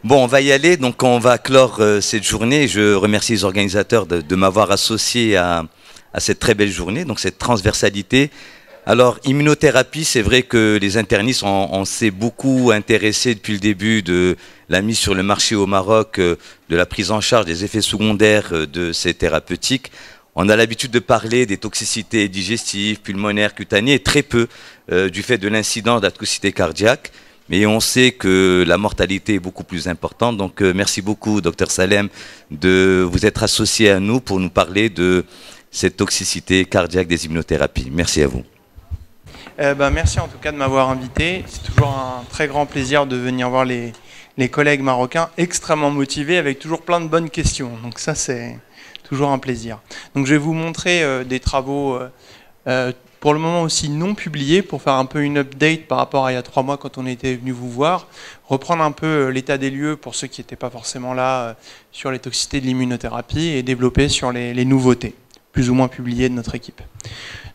Bon, on va y aller, donc on va clore cette journée. Je remercie les organisateurs de m'avoir associé à cette très belle journée, donc cette transversalité. Alors, immunothérapie, c'est vrai que les internistes, on s'est beaucoup intéressé depuis le début de la mise sur le marché au Maroc, de la prise en charge des effets secondaires de ces thérapeutiques. On a l'habitude de parler des toxicités digestives, pulmonaires, cutanées, et très peu du fait de l'incidence de la toxicité cardiaque. Mais on sait que la mortalité est beaucoup plus importante. Donc, merci beaucoup, Dr Salem, de vous être associé à nous pour nous parler de cette toxicité cardiaque des immunothérapies. Merci à vous. Merci en tout cas de m'avoir invité. C'est toujours un très grand plaisir de venir voir les collègues marocains extrêmement motivés avec toujours plein de bonnes questions. Donc ça, c'est toujours un plaisir. Donc je vais vous montrer des travaux pour le moment aussi non publiés pour faire un peu une update par rapport à il y a 3 mois quand on était venu vous voir, reprendre un peu l'état des lieux pour ceux qui n'étaient pas forcément là sur les toxicités de l'immunothérapie et développer sur les nouveautés, plus ou moins publiées de notre équipe.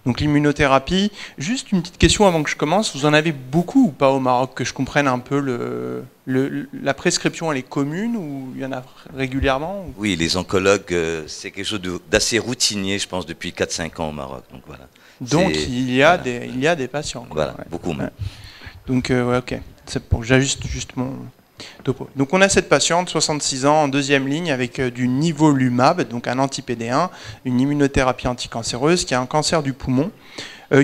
Donc l'immunothérapie, juste une petite question avant que je commence, vous en avez beaucoup ou pas au Maroc, que je comprenne un peu la prescription, elle est commune ou il y en a régulièrement ou... Oui, les oncologues, c'est quelque chose d'assez routinier, je pense, depuis 4-5 ans au Maroc. Donc, voilà. Donc il y a des patients. Quoi. Voilà, Ouais. beaucoup même. Ouais. Donc ouais, ok, c'est bon, j'ajuste juste mon topo. Donc on a cette patiente, 66 ans, en 2e ligne, avec du nivolumab, donc un anti-PD1, une immunothérapie anticancéreuse, qui a un cancer du poumon,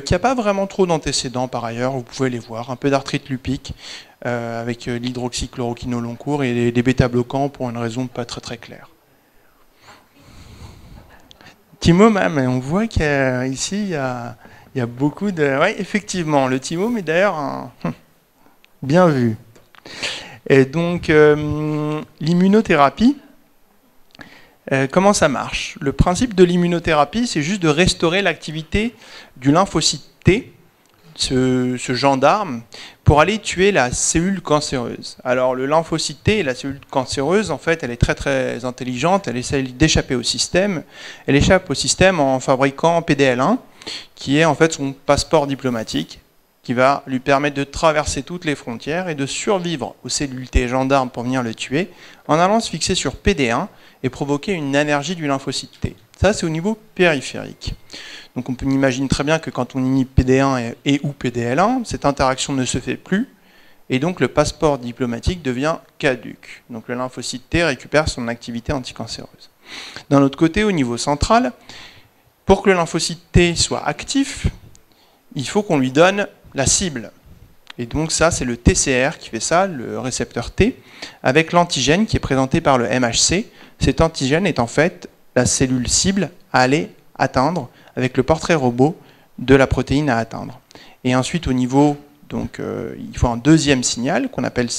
qui n'a pas vraiment trop d'antécédents par ailleurs, vous pouvez les voir, un peu d'arthrite lupique, avec l'hydroxychloroquine au long cours et des bêta-bloquants pour une raison pas très très claire. Timo, même, on voit qu'ici, il y a beaucoup de... Oui, effectivement, le Timo, mais d'ailleurs, bien vu. Et donc, l'immunothérapie, comment ça marche? Le principe de l'immunothérapie, c'est juste de restaurer l'activité du lymphocyte T, ce gendarme, pour aller tuer la cellule cancéreuse. Alors, le lymphocyte T et la cellule cancéreuse, en fait, elle est très très intelligente, elle essaie d'échapper au système. Elle échappe au système en fabriquant PDL1, qui est en fait son passeport diplomatique, qui va lui permettre de traverser toutes les frontières et de survivre aux cellules T gendarmes pour venir le tuer, en allant se fixer sur PD1 et provoquer une allergie du lymphocyte T. Ça, c'est au niveau périphérique. Donc on peut imaginer très bien que quand on inhibe PD1 et ou PDL1, cette interaction ne se fait plus, et donc le passeport diplomatique devient caduc. Donc le lymphocyte T récupère son activité anticancéreuse. D'un autre côté, au niveau central, pour que le lymphocyte T soit actif, il faut qu'on lui donne la cible. Et donc ça, c'est le TCR qui fait ça, le récepteur T, avec l'antigène qui est présenté par le MHC. Cet antigène est en fait la cellule cible à aller atteindre avec le portrait robot de la protéine à atteindre. Et ensuite, au niveau, donc, il faut un deuxième signal qu'on appelle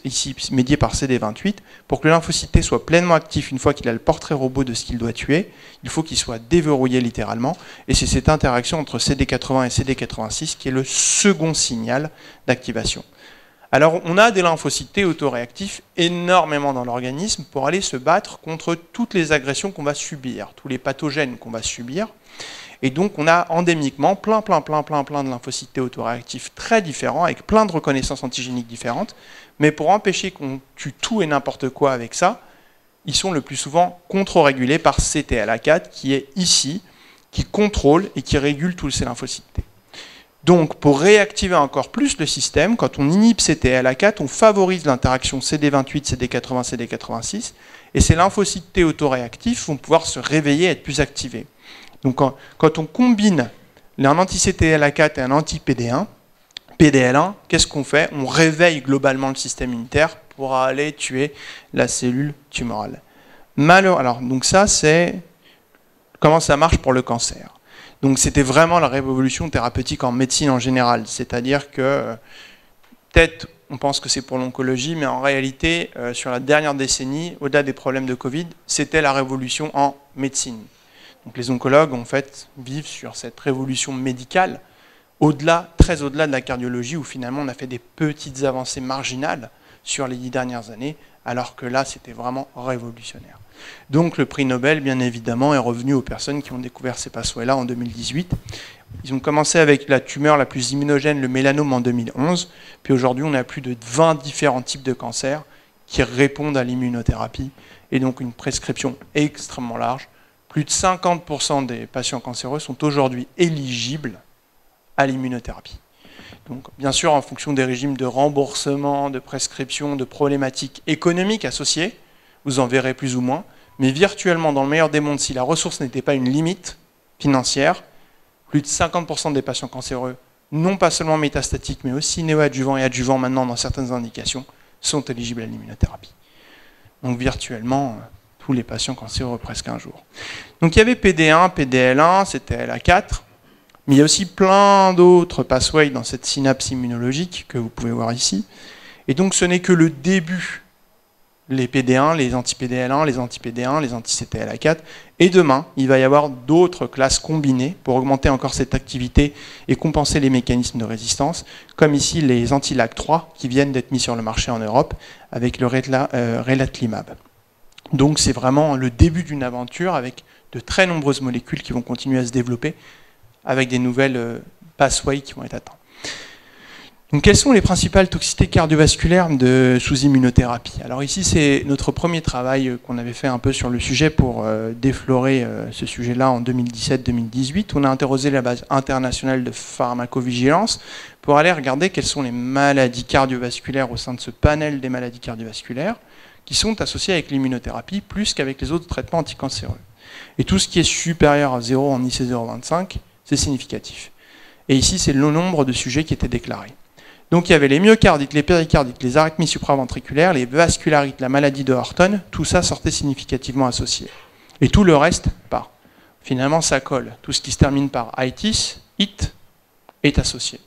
ici médié par CD28. Pour que le lymphocyte T soit pleinement actif une fois qu'il a le portrait robot de ce qu'il doit tuer, il faut qu'il soit déverrouillé littéralement. Et c'est cette interaction entre CD80 et CD86 qui est le second signal d'activation. Alors on a des lymphocytes T autoréactifs énormément dans l'organisme pour aller se battre contre toutes les agressions qu'on va subir, tous les pathogènes qu'on va subir. Et donc on a endémiquement plein de lymphocytes T autoréactifs très différents, avec plein de reconnaissances antigéniques différentes. Mais pour empêcher qu'on tue tout et n'importe quoi avec ça, ils sont le plus souvent contre-régulés par CTLA4 qui est ici, qui contrôle et qui régule tous ces lymphocytes T. Donc pour réactiver encore plus le système, quand on inhibe CTLA4, on favorise l'interaction CD28, CD80, CD86, et ces lymphocytes T autoréactifs vont pouvoir se réveiller et être plus activés. Donc quand on combine un anti-CTLA4 et un anti-PD1, PDL1, qu'est-ce qu'on fait? On réveille globalement le système immunitaire pour aller tuer la cellule tumorale. Alors, donc ça, c'est comment ça marche pour le cancer. Donc c'était vraiment la révolution thérapeutique en médecine en général. C'est-à-dire que, peut-être, on pense que c'est pour l'oncologie, mais en réalité, sur la dernière décennie, au-delà des problèmes de Covid, c'était la révolution en médecine. Donc les oncologues, en fait, vivent sur cette révolution médicale, très au-delà de la cardiologie, où finalement on a fait des petites avancées marginales sur les 10 dernières années, alors que là, c'était vraiment révolutionnaire. Donc le prix Nobel, bien évidemment, est revenu aux personnes qui ont découvert ces pathways-là en 2018. Ils ont commencé avec la tumeur la plus immunogène, le mélanome, en 2011. Puis aujourd'hui, on a plus de 20 différents types de cancers qui répondent à l'immunothérapie, et donc une prescription extrêmement large. Plus de 50% des patients cancéreux sont aujourd'hui éligibles à l'immunothérapie. Donc, bien sûr, en fonction des régimes de remboursement, de prescription, de problématiques économiques associées, vous en verrez plus ou moins, mais virtuellement, dans le meilleur des mondes, si la ressource n'était pas une limite financière, plus de 50% des patients cancéreux, non pas seulement métastatiques, mais aussi néoadjuvants et adjuvants maintenant dans certaines indications, sont éligibles à l'immunothérapie. Donc virtuellement, tous les patients cancéreux presque un jour. Donc il y avait PD1, PDL1, c'était LA4, mais il y a aussi plein d'autres pathways dans cette synapse immunologique que vous pouvez voir ici. Et donc ce n'est que le début. Les PD1, les anti-PDL1, les anti-PD1, les anti-CTLA4. Et demain, il va y avoir d'autres classes combinées pour augmenter encore cette activité et compenser les mécanismes de résistance, comme ici les anti-LAG3 qui viennent d'être mis sur le marché en Europe avec le relatlimab. Donc c'est vraiment le début d'une aventure avec de très nombreuses molécules qui vont continuer à se développer avec des nouvelles pathways qui vont être atteints. Donc, quelles sont les principales toxicités cardiovasculaires sous immunothérapie? Alors ici, c'est notre premier travail qu'on avait fait un peu sur le sujet pour déflorer ce sujet-là en 2017-2018. On a interrogé la base internationale de pharmacovigilance pour aller regarder quelles sont les maladies cardiovasculaires au sein de ce panel des maladies cardiovasculaires qui sont associées avec l'immunothérapie plus qu'avec les autres traitements anticancéreux. Et tout ce qui est supérieur à 0 en IC025, c'est significatif. Et ici, c'est le nombre de sujets qui étaient déclarés. Donc il y avait les myocardites, les péricardites, les arythmies supraventriculaires, les vascularites, la maladie de Horton, tout ça sortait significativement associé. Et tout le reste, pas. Finalement, ça colle. Tout ce qui se termine par itis, it, est associé.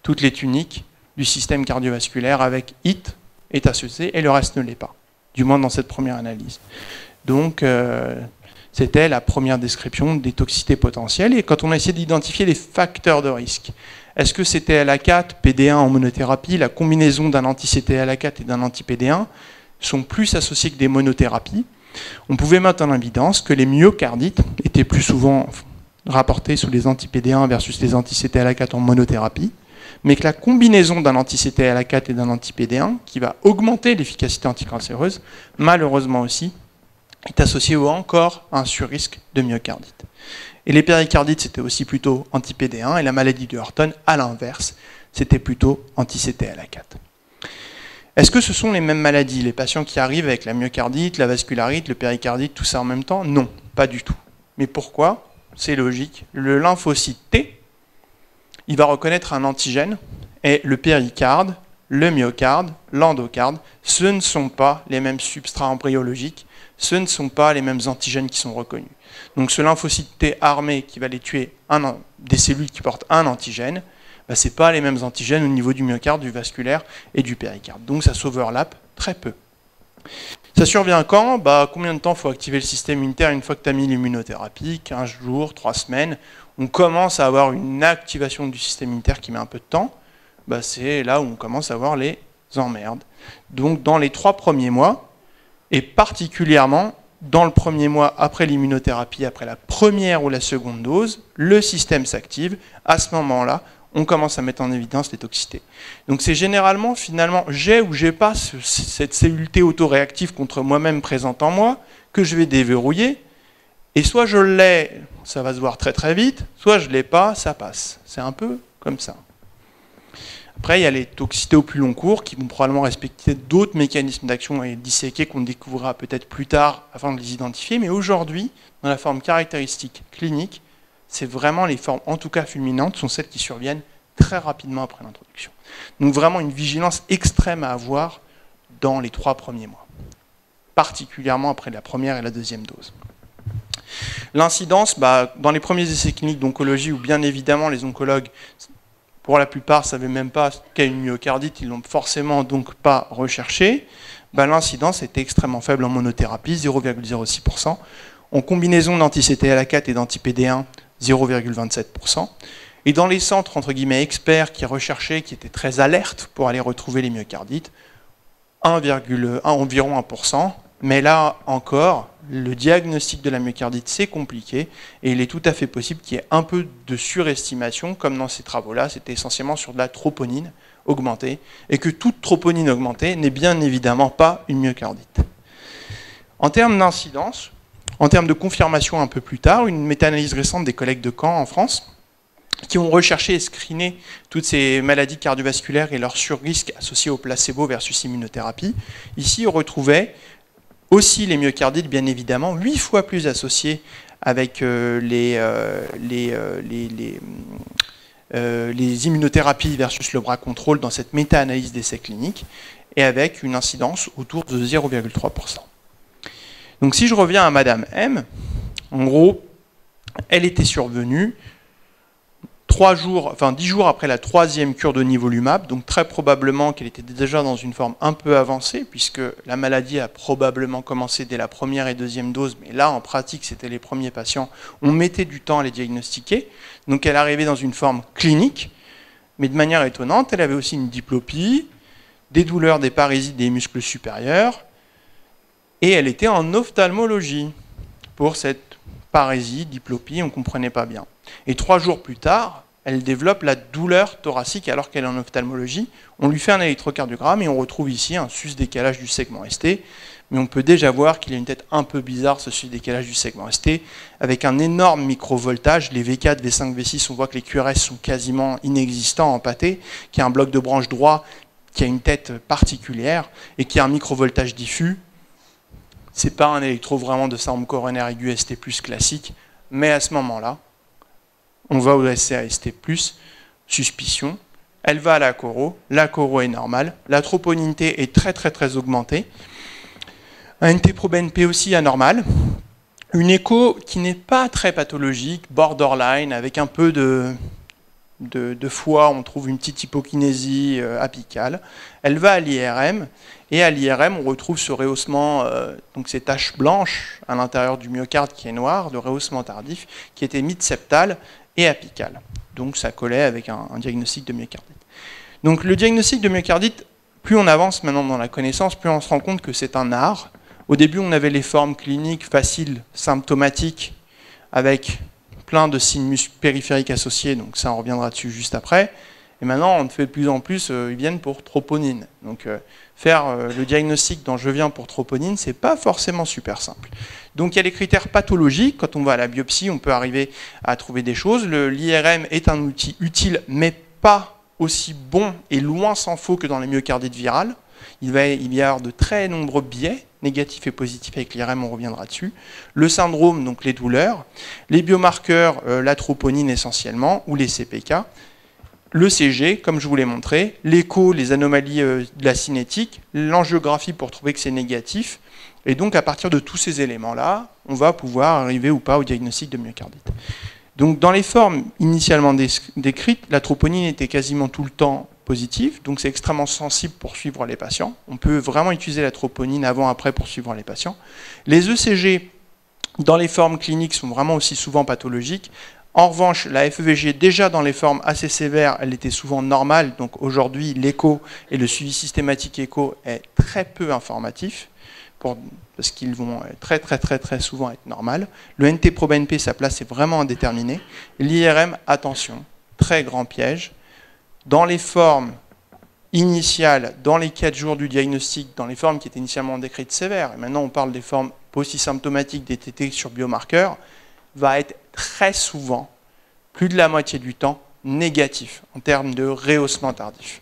Toutes les tuniques du système cardiovasculaire avec it est associé et le reste ne l'est pas. Du moins dans cette première analyse. Donc c'était la première description des toxicités potentielles. Et quand on a essayé d'identifier les facteurs de risque, est-ce que CTLA4, PD1 en monothérapie, la combinaison d'un anti-CTLA4 et d'un anti-PD1 sont plus associés que des monothérapies? On pouvait mettre en évidence que les myocardites étaient plus souvent rapportés sous les anti-PD1 versus les anti-CTLA4 en monothérapie, mais que la combinaison d'un anti-CTLA4 et d'un anti-PD1, qui va augmenter l'efficacité anticancéreuse, malheureusement aussi, est associée encore à un surrisque de myocardite. Et les péricardites, c'était aussi plutôt anti-PD1, et la maladie de Horton, à l'inverse, c'était plutôt anti-CTLA4. Est-ce que ce sont les mêmes maladies? Les patients qui arrivent avec la myocardite, la vascularite, le péricardite, tout ça en même temps? Non, pas du tout. Mais pourquoi? C'est logique. Le lymphocyte T, il va reconnaître un antigène, et le péricarde, le myocarde, l'endocarde, ce ne sont pas les mêmes substrats embryologiques, ce ne sont pas les mêmes antigènes qui sont reconnus. Donc ce lymphocyte T armé qui va aller tuer des cellules qui portent un antigène, ce n'est pas les mêmes antigènes au niveau du myocarde, du vasculaire et du péricarde. Donc ça s'overlappe très peu. Ça survient quand? Combien de temps faut activer le système immunitaire une fois que tu as mis l'immunothérapie? 15 jours, 3 semaines. On commence à avoir une activation du système immunitaire qui met un peu de temps. C'est là où on commence à avoir les emmerdes. Donc dans les 3 premiers mois, et particulièrement dans le premier mois après l'immunothérapie, après la première ou la seconde dose, le système s'active. À ce moment-là, on commence à mettre en évidence les toxicités. Donc c'est généralement, finalement, j'ai ou j'ai pas cette cellule T autoréactive contre moi-même présente en moi, que je vais déverrouiller, et soit je l'ai, ça va se voir très très vite, soit je ne l'ai pas, ça passe. C'est un peu comme ça. Après, il y a les toxicités au plus long cours qui vont probablement respecter d'autres mécanismes d'action et disséqués qu'on découvrira peut-être plus tard afin de les identifier. Mais aujourd'hui, dans la forme caractéristique clinique, c'est vraiment les formes, en tout cas fulminantes, sont celles qui surviennent très rapidement après l'introduction. Donc vraiment une vigilance extrême à avoir dans les 3 premiers mois, particulièrement après la première et la deuxième dose. L'incidence, dans les premiers essais cliniques d'oncologie, où bien évidemment les oncologues, pour la plupart, ne savaient même pas qu'à une myocardite, ils ne l'ont forcément donc pas recherché, l'incidence était extrêmement faible en monothérapie, 0,06%. En combinaison d'anti-CTLA4 et d'anti-PD1, 0,27%. Et dans les centres, entre guillemets, experts qui recherchaient, qui étaient très alertes pour aller retrouver les myocardites, environ 1%. Mais là encore, le diagnostic de la myocardite, c'est compliqué et il est tout à fait possible qu'il y ait un peu de surestimation, comme dans ces travaux-là, c'était essentiellement sur de la troponine augmentée, et que toute troponine augmentée n'est bien évidemment pas une myocardite. En termes d'incidence, en termes de confirmation un peu plus tard, une méta-analyse récente des collègues de Caen en France, qui ont recherché et screené toutes ces maladies cardiovasculaires et leurs surrisques associés au placebo versus immunothérapie. Ici, on retrouvait aussi les myocardites, bien évidemment, 8 fois plus associés avec les immunothérapies versus le bras contrôle dans cette méta-analyse d'essais cliniques, et avec une incidence autour de 0,3%. Donc si je reviens à Madame M, en gros, elle était survenue 10 jours après la 3e cure de nivolumab, donc très probablement qu'elle était déjà dans une forme un peu avancée, puisque la maladie a probablement commencé dès la 1re et 2e dose, mais là, en pratique, c'était les premiers patients. On mettait du temps à les diagnostiquer, donc elle arrivait dans une forme clinique, mais de manière étonnante, elle avait aussi une diplopie, des douleurs, des parésies des muscles supérieurs, et elle était en ophtalmologie pour cette parésie, diplopie, on ne comprenait pas bien. Et 3 jours plus tard, elle développe la douleur thoracique alors qu'elle est en ophtalmologie. On lui fait un électrocardiogramme et on retrouve ici un sus-décalage du segment ST. Mais on peut déjà voir qu'il a une tête un peu bizarre, ce sus-décalage du segment ST, avec un énorme microvoltage. Les V4, V5, V6, on voit que les QRS sont quasiment inexistants en pâté, qu'il y a un bloc de branche droit qui a une tête particulière et qui a un microvoltage diffus. Ce n'est pas un électro vraiment de syndrome coronaire aigu ST+ classique, mais à ce moment-là, on va au SCA-ST+, suspicion, elle va à la coro est normale, la troponinité est très très très augmentée, un NT-proBNP aussi anormal, une écho qui n'est pas très pathologique, borderline, avec un peu de foie, on trouve une petite hypokinésie apicale, elle va à l'IRM, et à l'IRM, on retrouve ce rehaussement, donc ces taches blanches à l'intérieur du myocarde qui est noir, le rehaussement tardif, qui était mid-septal et apical. Donc ça collait avec un diagnostic de myocardite. Donc le diagnostic de myocardite, plus on avance maintenant dans la connaissance, plus on se rend compte que c'est un art. Au début, on avait les formes cliniques faciles, symptomatiques, avec plein de signes périphériques associés, donc ça on reviendra dessus juste après. Et maintenant, on fait de plus en plus, ils viennent pour troponine. Donc faire le diagnostic dont je viens pour troponine, c'est pas forcément super simple. Donc il y a les critères pathologiques. Quand on va à la biopsie, on peut arriver à trouver des choses. L'IRM est un outil utile, mais pas aussi bon et loin s'en faut que dans les myocardites virales. Il va y avoir de très nombreux biais, négatifs et positifs avec l'IRM, on reviendra dessus. Le syndrome, donc les douleurs. Les biomarqueurs, la troponine essentiellement, ou les CPK. Le CG, comme je vous l'ai montré, l'écho, les anomalies de la cinétique, l'angiographie pour trouver que c'est négatif. Et donc, à partir de tous ces éléments-là, on va pouvoir arriver ou pas au diagnostic de myocardite. Donc, dans les formes initialement décrites, la troponine était quasiment tout le temps positive, donc c'est extrêmement sensible pour suivre les patients. On peut vraiment utiliser la troponine avant-après pour suivre les patients. Les ECG, dans les formes cliniques, sont vraiment aussi souvent pathologiques. En revanche, la FEVG, déjà dans les formes assez sévères, elle était souvent normale. Donc aujourd'hui, l'écho et le suivi systématique écho est très peu informatif, parce qu'ils vont très souvent être normales. Le NT-proBNP, sa place est vraiment indéterminée. L'IRM, attention, très grand piège. Dans les formes initiales, dans les 4 jours du diagnostic, dans les formes qui étaient initialement décrites sévères, et maintenant on parle des formes post-symptomatiques des TT sur biomarqueurs, va être très souvent, plus de la moitié du temps, négatif en termes de rehaussement tardif.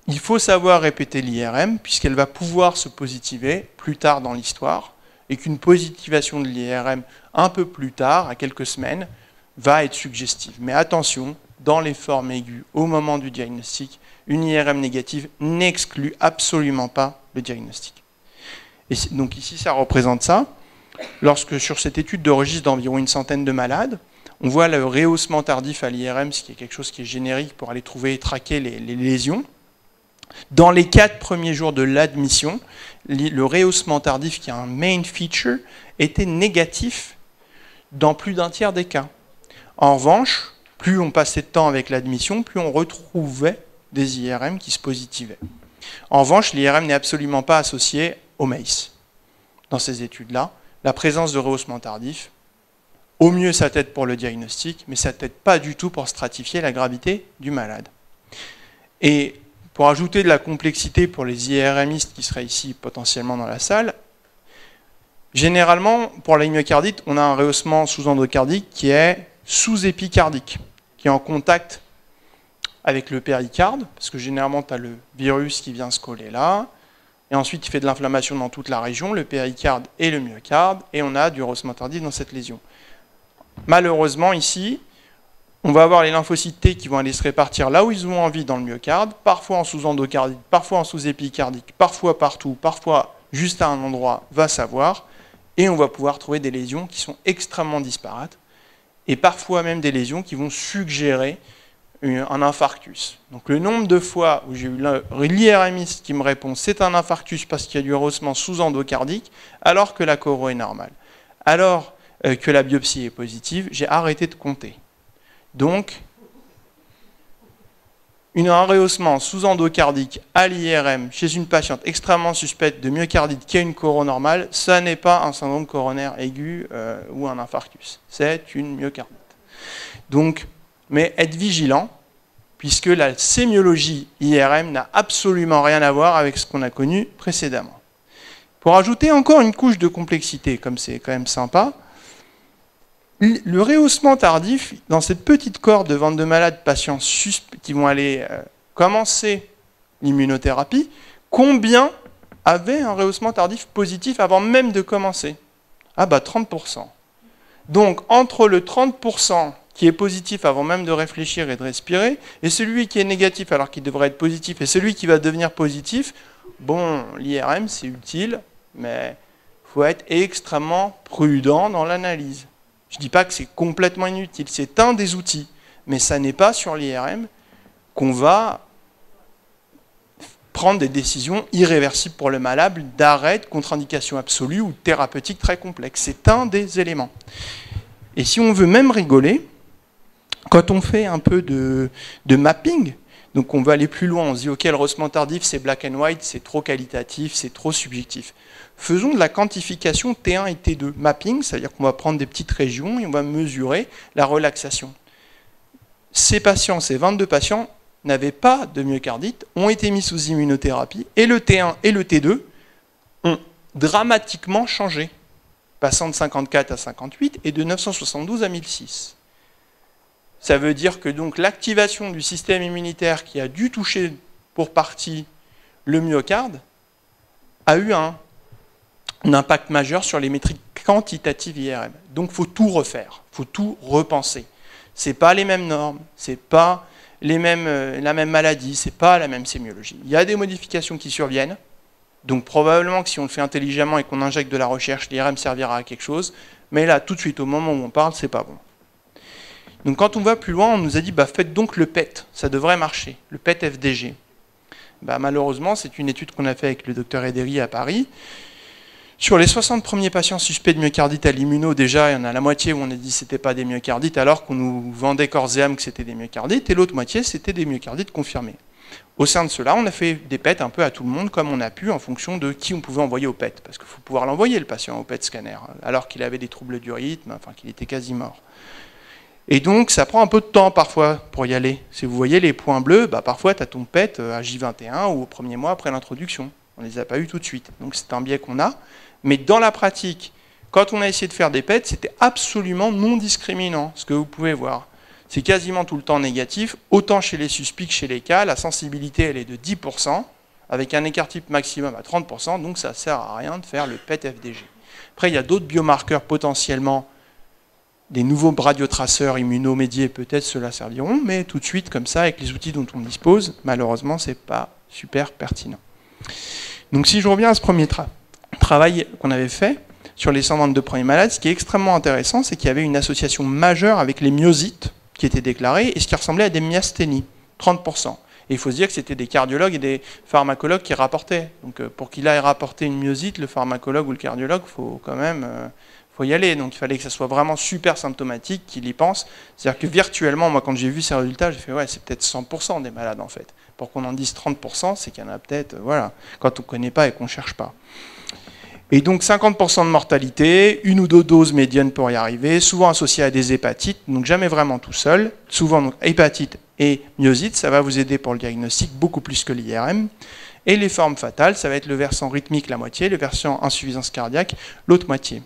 Il faut savoir répéter l'IRM puisqu'elle va pouvoir se positiver plus tard dans l'histoire et qu'une positivation de l'IRM un peu plus tard, à quelques semaines, va être suggestive. Mais attention, dans les formes aiguës, au moment du diagnostic, une IRM négative n'exclut absolument pas le diagnostic. Et donc ici, ça représente ça. Lorsque sur cette étude de registre d'environ une centaine de malades, on voit le rehaussement tardif à l'IRM, ce qui est quelque chose qui est générique pour aller trouver et traquer les lésions. Dans les 4 premiers jours de l'admission, le rehaussement tardif, qui est un main feature, était négatif dans plus d'un tiers des cas. En revanche, plus on passait de temps avec l'admission, plus on retrouvait des IRM qui se positivaient. En revanche, l'IRM n'est absolument pas associé au MACE. Dans ces études-là, la présence de rehaussement tardif, au mieux ça t'aide pour le diagnostic, mais ça t'aide pas du tout pour stratifier la gravité du malade. Et pour ajouter de la complexité pour les IRMistes qui seraient ici potentiellement dans la salle, généralement, pour la myocardite, on a un rehaussement sous-endocardique qui est sous-épicardique, qui est en contact avec le péricarde, parce que généralement, tu as le virus qui vient se coller là, et ensuite, il fait de l'inflammation dans toute la région, le péricarde et le myocarde, et on a du rehaussement tardif dans cette lésion. Malheureusement, ici, on va avoir les lymphocytes T qui vont aller se répartir là où ils ont envie dans le myocarde, parfois en sous-endocardique, parfois en sous-épicardique, parfois partout, parfois juste à un endroit, va savoir, et on va pouvoir trouver des lésions qui sont extrêmement disparates, et parfois même des lésions qui vont suggérer un infarctus. Donc le nombre de fois où j'ai eu l'IRMiste qui me répond c'est un infarctus parce qu'il y a du rehaussement sous-endocardique, alors que la choro est normale, alors que la biopsie est positive, j'ai arrêté de compter. Donc, un rehaussement sous-endocardique à l'IRM chez une patiente extrêmement suspecte de myocardite qui a une choro normale, ça n'est pas un syndrome coronaire aigu ou un infarctus, c'est une myocardite. Donc, mais être vigilant, puisque la sémiologie IRM n'a absolument rien à voir avec ce qu'on a connu précédemment. Pour ajouter encore une couche de complexité, comme c'est quand même sympa, le rehaussement tardif, dans cette petite cohorte de 22 malades patients qui vont aller commencer l'immunothérapie, combien avaient un rehaussement tardif positif avant même de commencer? Ah bah 30%. Donc entre le 30% qui est positif avant même de réfléchir et de respirer, et celui qui est négatif alors qu'il devrait être positif, et celui qui va devenir positif, bon, l'IRM c'est utile, mais il faut être extrêmement prudent dans l'analyse. Je ne dis pas que c'est complètement inutile, c'est un des outils, mais ça n'est pas sur l'IRM qu'on va prendre des décisions irréversibles pour le malade, d'arrêt, de contre-indication absolue ou thérapeutique très complexe. C'est un des éléments. Et si on veut même rigoler, quand on fait un peu de mapping, donc on va aller plus loin, on se dit ok, le rehaussement tardif c'est black and white, c'est trop qualitatif, c'est trop subjectif. Faisons de la quantification T1 et T2. Mapping, c'est-à-dire qu'on va prendre des petites régions et on va mesurer la relaxation. Ces patients, ces 22 patients, n'avaient pas de myocardite, ont été mis sous immunothérapie, et le T1 et le T2 ont dramatiquement changé, passant de 54 à 58 et de 972 à 1006. Ça veut dire que donc l'activation du système immunitaire qui a dû toucher pour partie le myocarde a eu un impact majeur sur les métriques quantitatives IRM. Donc il faut tout refaire, il faut tout repenser. Ce n'est pas les mêmes normes, ce n'est pas la même maladie, ce n'est pas la même sémiologie. Il y a des modifications qui surviennent, donc probablement que si on le fait intelligemment et qu'on injecte de la recherche, l'IRM servira à quelque chose, mais là, tout de suite, au moment où on parle, c'est pas bon. Donc quand on va plus loin, on nous a dit bah, faites donc le PET, ça devrait marcher, le PET FDG. Bah, malheureusement, c'est une étude qu'on a fait avec le docteur Ederi à Paris. Sur les 60 premiers patients suspects de myocardite à l'immuno, déjà, il y en a la moitié où on a dit que ce n'était pas des myocardites, alors qu'on nous vendait corps et âme que c'était des myocardites, et l'autre moitié, c'était des myocardites confirmés. Au sein de cela, on a fait des PET un peu à tout le monde, comme on a pu, en fonction de qui on pouvait envoyer au PET, parce qu'il faut pouvoir l'envoyer, le patient, au PET scanner, alors qu'il avait des troubles du rythme, enfin qu'il était quasi mort. Et donc, ça prend un peu de temps parfois pour y aller. Si vous voyez les points bleus, bah, parfois tu as ton PET à J21 ou au premier mois après l'introduction. On ne les a pas eu tout de suite. Donc c'est un biais qu'on a. Mais dans la pratique, quand on a essayé de faire des PET, c'était absolument non discriminant, ce que vous pouvez voir. C'est quasiment tout le temps négatif, autant chez les suspects que chez les cas. La sensibilité, elle est de 10%, avec un écart type maximum à 30%, donc ça ne sert à rien de faire le PET FDG. Après, il y a d'autres biomarqueurs potentiellement, des nouveaux radiotraceurs immunomédiés, peut-être cela serviront, mais tout de suite, comme ça, avec les outils dont on dispose, malheureusement, ce n'est pas super pertinent. Donc si je reviens à ce premier travail qu'on avait fait sur les 122 premiers malades, ce qui est extrêmement intéressant, c'est qu'il y avait une association majeure avec les myosites qui étaient déclarés et ce qui ressemblait à des myasthénies, 30%. Et il faut se dire que c'était des cardiologues et des pharmacologues qui rapportaient. Donc pour qu'il aille rapporter une myosite, le pharmacologue ou le cardiologue, il faut quand même faut y aller. Donc il fallait que ça soit vraiment super symptomatique, qu'il y pense. C'est-à-dire que virtuellement, moi quand j'ai vu ces résultats, j'ai fait ouais, c'est peut-être 100% des malades en fait. Pour qu'on en dise 30%, c'est qu'il y en a peut-être, voilà, quand on ne connaît pas et qu'on ne cherche pas. Et donc 50% de mortalité, une ou deux doses médianes pour y arriver, souvent associées à des hépatites, donc jamais vraiment tout seul, souvent donc, hépatite et myosite, ça va vous aider pour le diagnostic beaucoup plus que l'IRM. Et les formes fatales, ça va être le versant rythmique, la moitié, le versant insuffisance cardiaque, l'autre moitié.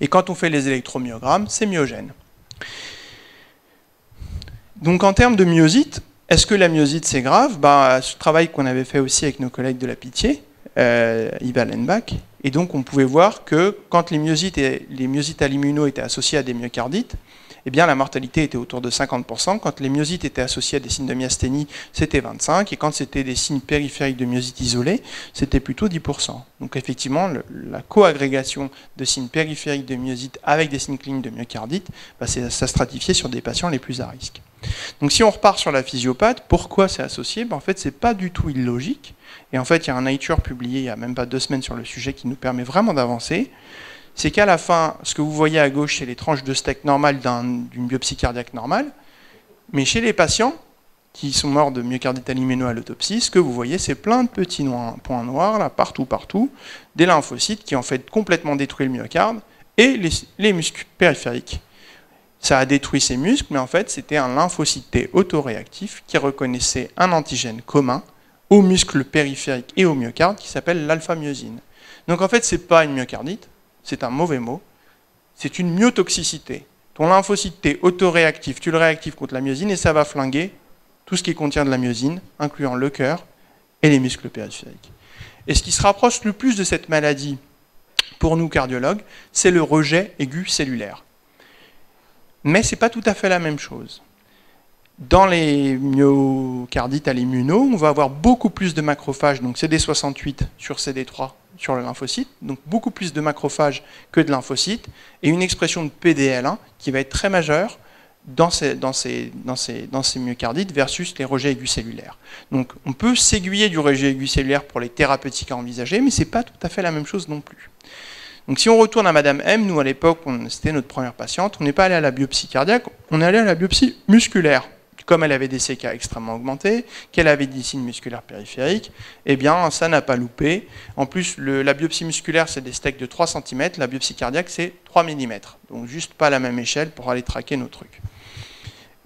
Et quand on fait les électromyogrammes, c'est myogène. Donc en termes de myosite, est-ce que la myosite c'est grave? Ce travail qu'on avait fait aussi avec nos collègues de la Pitié, Yves Allenbach, et donc on pouvait voir que quand les myosites à l'immuno étaient associés à des myocardites, eh bien la mortalité était autour de 50%. Quand les myosites étaient associés à des signes de myasthénie, c'était 25%, et quand c'était des signes périphériques de myosite isolés, c'était plutôt 10%. Donc effectivement, la coagrégation de signes périphériques de myosite avec des signes cliniques de myocardite, ça stratifiait sur des patients les plus à risque. Donc si on repart sur la physiopathe, pourquoi c'est associé? En fait, c'est pas du tout illogique. Et en fait, il y a un Nature publié il n'y a même pas 2 semaines sur le sujet qui nous permet vraiment d'avancer. C'est qu'à la fin, ce que vous voyez à gauche, c'est les tranches de steak normales d'une biopsie cardiaque normale. Mais chez les patients qui sont morts de myocardite à l'immuno à l'autopsie, ce que vous voyez, c'est plein de petits points noirs, là, partout, des lymphocytes qui ont en fait complètement détruit le myocarde et les muscles périphériques. Ça a détruit ces muscles, mais en fait, c'était un lymphocyte T autoréactif qui reconnaissait un antigène commun aux muscles périphériques et au myocarde qui s'appelle l'alpha-myosine. Donc en fait, ce n'est pas une myocardite, c'est un mauvais mot, c'est une myotoxicité. Ton lymphocyte T autoréactif, tu le réactives contre la myosine et ça va flinguer tout ce qui contient de la myosine, incluant le cœur et les muscles périphériques. Et ce qui se rapproche le plus de cette maladie, pour nous cardiologues, c'est le rejet aigu cellulaire. Mais ce n'est pas tout à fait la même chose. Dans les myocardites à l'immuno, on va avoir beaucoup plus de macrophages, donc CD68 sur CD3 sur le lymphocyte, donc beaucoup plus de macrophages que de lymphocytes, et une expression de PDL1 qui va être très majeure dans ces myocardites versus les rejets aigus cellulaires. Donc on peut s'aiguiller du rejet aigu cellulaire pour les thérapeutiques à envisager, mais ce n'est pas tout à fait la même chose non plus. Donc si on retourne à Madame M, nous à l'époque, c'était notre première patiente, on n'est pas allé à la biopsie cardiaque, on est allé à la biopsie musculaire. Comme elle avait des CK extrêmement augmentés, qu'elle avait des signes musculaires périphériques, eh bien ça n'a pas loupé. En plus, la biopsie musculaire, c'est des steaks de 3 cm, la biopsie cardiaque, c'est 3 mm. Donc juste pas la même échelle pour aller traquer nos trucs.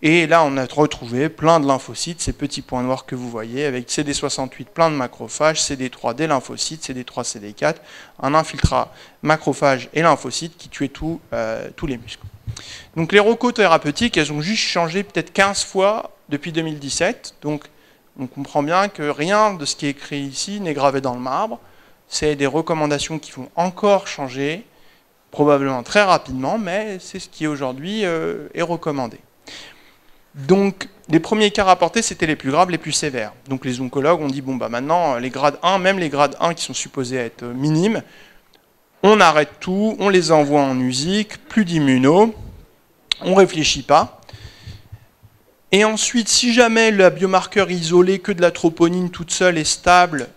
Et là, on a retrouvé plein de lymphocytes, ces petits points noirs que vous voyez, avec CD68, plein de macrophages, CD3, des lymphocytes, CD3, CD4, un infiltrat macrophage et lymphocytes qui tuaient tous les muscles. Donc les recos thérapeutiques, elles ont juste changé peut-être 15 fois depuis 2017. Donc on comprend bien que rien de ce qui est écrit ici n'est gravé dans le marbre. C'est des recommandations qui vont encore changer, probablement très rapidement, mais c'est ce qui aujourd'hui est recommandé. Donc les premiers cas rapportés, c'était les plus graves, les plus sévères. Donc les oncologues ont dit, bon bah maintenant, les grades 1, même les grades 1 qui sont supposés être minimes, on arrête tout, on les envoie en USIC, plus d'immuno, on ne réfléchit pas. Et ensuite, si jamais le biomarqueur isolé que de la troponine toute seule est stable,